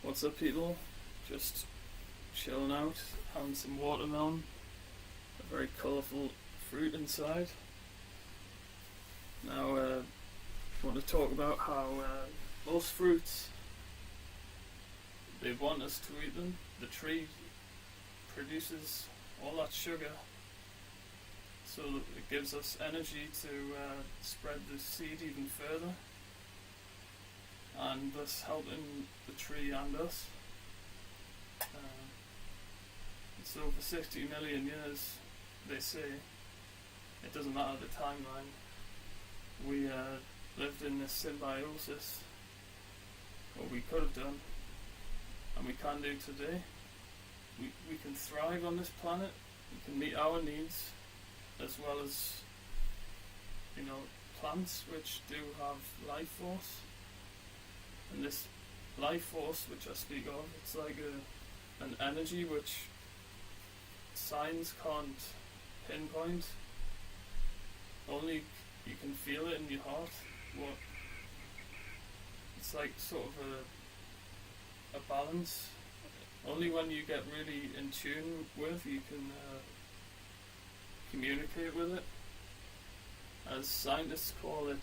What's up, people? Just chilling out, having some watermelon, a very colourful fruit inside. Now, I want to talk about how most fruits, they want us to eat them. The tree produces all that sugar, so that it gives us energy to spread the seed even further, and thus helping the tree and us. So for 60 million years, they say, it doesn't matter the timeline, we lived in this symbiosis, or we could have done, and we can do today. We can thrive on this planet, we can meet our needs, as well as, plants which do have life force. And this life force which I speak of, it's like an energy which science can't pinpoint. Only you can feel it in your heart. It's like sort of a balance. Only when you get really in tune with, you can communicate with it. As scientists call it,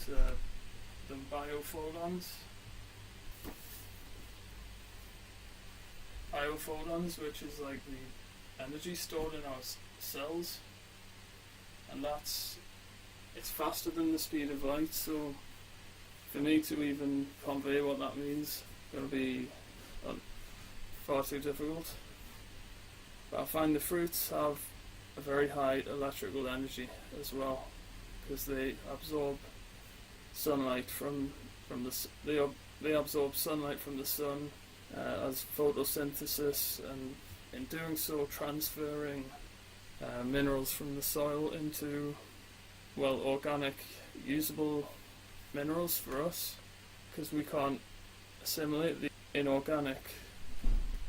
the biophotons. Biophotons, which is like the energy stored in our cells, and it's faster than the speed of light. So for me to even convey what that means, it'll be far too difficult. But I find the fruits have a very high electrical energy as well, because they absorb sunlight from they absorb sunlight from the sun as photosynthesis, and in doing so transferring minerals from the soil into organic usable minerals for us, because we can't assimilate the inorganic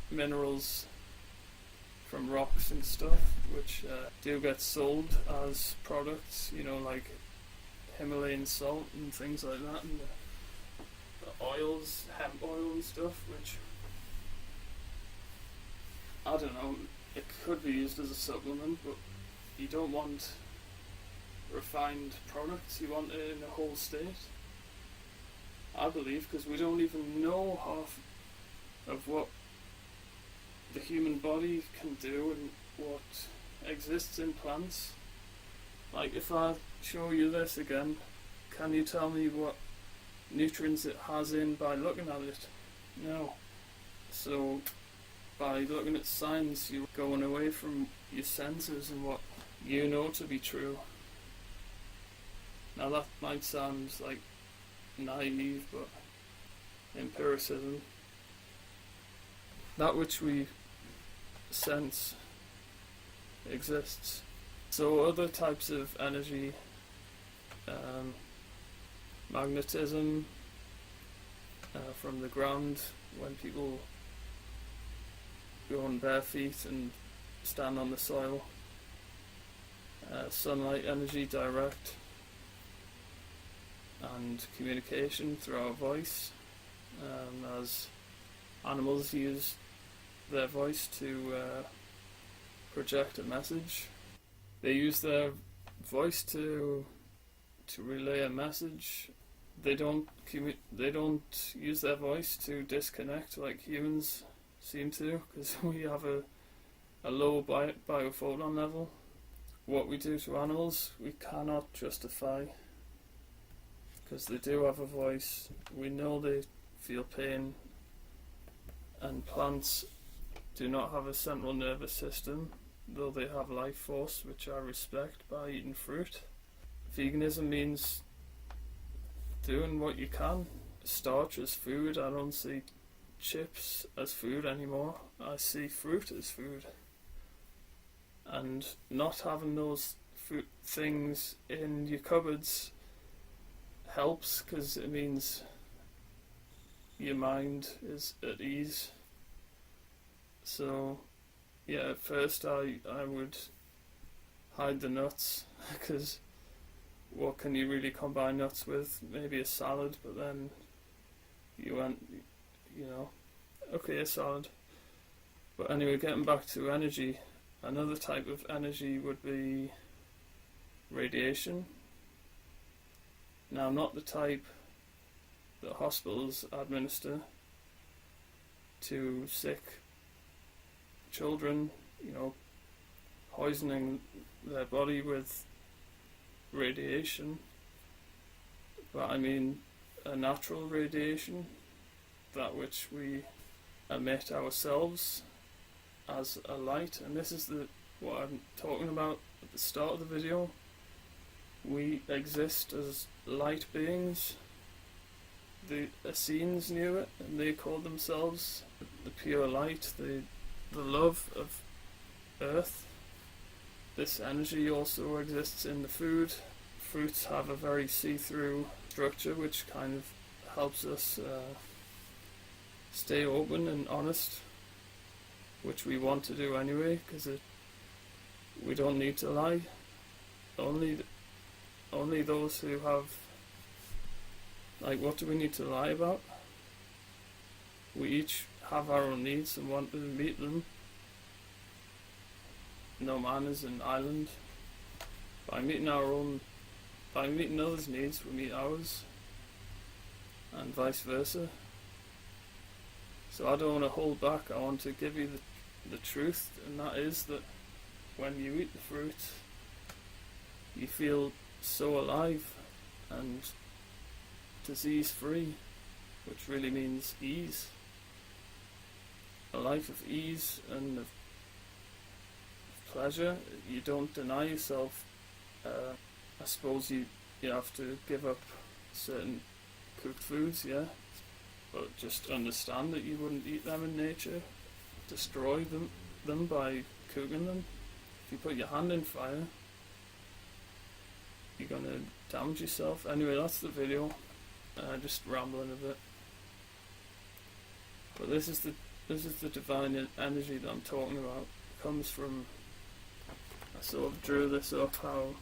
minerals from rocks and stuff, which do get sold as products, like Himalayan salt and things like that, and the oils, hemp oil and stuff, which, I don't know, it could be used as a supplement, but you don't want refined products, you want it in a whole state, I believe, because we don't even know half of what the human body can do and what exists in plants. Like, if I show you this again, can you tell me what nutrients it has in by looking at it? No. So by looking at science, you're going away from your senses and what you know to be true. Now that might sound like naive, but empiricism, that which we sense exists. So other types of energy, magnetism from the ground, when people go on bare feet and stand on the soil, sunlight energy direct, and communication through our voice, as animals use their voice to project a message. They use their voice to relay a message. They don't use their voice to disconnect like humans seem to, because we have a low biophoton level. What we do to animals, we cannot justify, because they do have a voice. We know they feel pain, and plants do not have a central nervous system, though they have life force, which I respect by eating fruit. Veganism means doing what you can. Starch as food. I don't see chips as food anymore. I see fruit as food. And not having those fruit things in your cupboards helps, because it means your mind is at ease. So yeah, at first I would hide the nuts, because what can you really combine nuts with? Maybe a salad, but then you went, Okay, solid. But anyway, getting back to energy, another type of energy would be radiation. Now, not the type that hospitals administer to sick children, poisoning their body with radiation, but I mean a natural radiation, that which we emit ourselves as a light. And this is what I'm talking about at the start of the video. We exist as light beings. The Essenes knew it, and they called themselves the pure light, the love of earth. This energy also exists in the food. Fruits have a very see-through structure, which kind of helps us stay open and honest, which we want to do anyway, because we don't need to lie. Only those who have, what do we need to lie about? We each have our own needs and want to meet them. No man is an island. By meeting others' needs, we meet ours, and vice versa. So I don't want to hold back. I want to give you the truth, and that is that when you eat the fruit, you feel so alive and disease-free, which really means ease. A life of ease and of pleasure. You don't deny yourself. I suppose you have to give up certain cooked foods, yeah, but just understand that you wouldn't eat them in nature, destroy them by cooking them. If you put your hand in fire, you're gonna damage yourself. Anyway, that's the video. Just rambling a bit. But this is the divine energy that I'm talking about. It comes from, I sort of drew this up how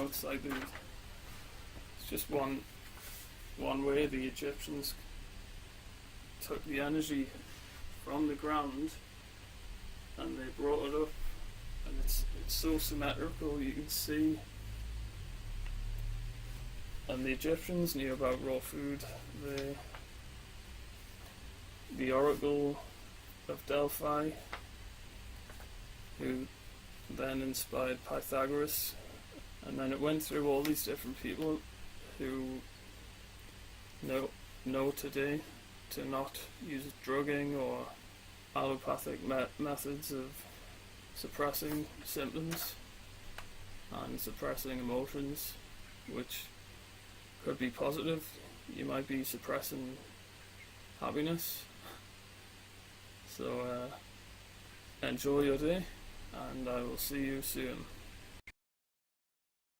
it's like it's just one way the Egyptians took the energy from the ground and they brought it up, and it's so symmetrical, you can see. And the Egyptians knew about raw food. The Oracle of Delphi, who then inspired Pythagoras, and then it went through all these different people who know today to not use drugging or allopathic methods of suppressing symptoms and suppressing emotions, which could be positive. You might be suppressing happiness. So enjoy your day, and I will see you soon.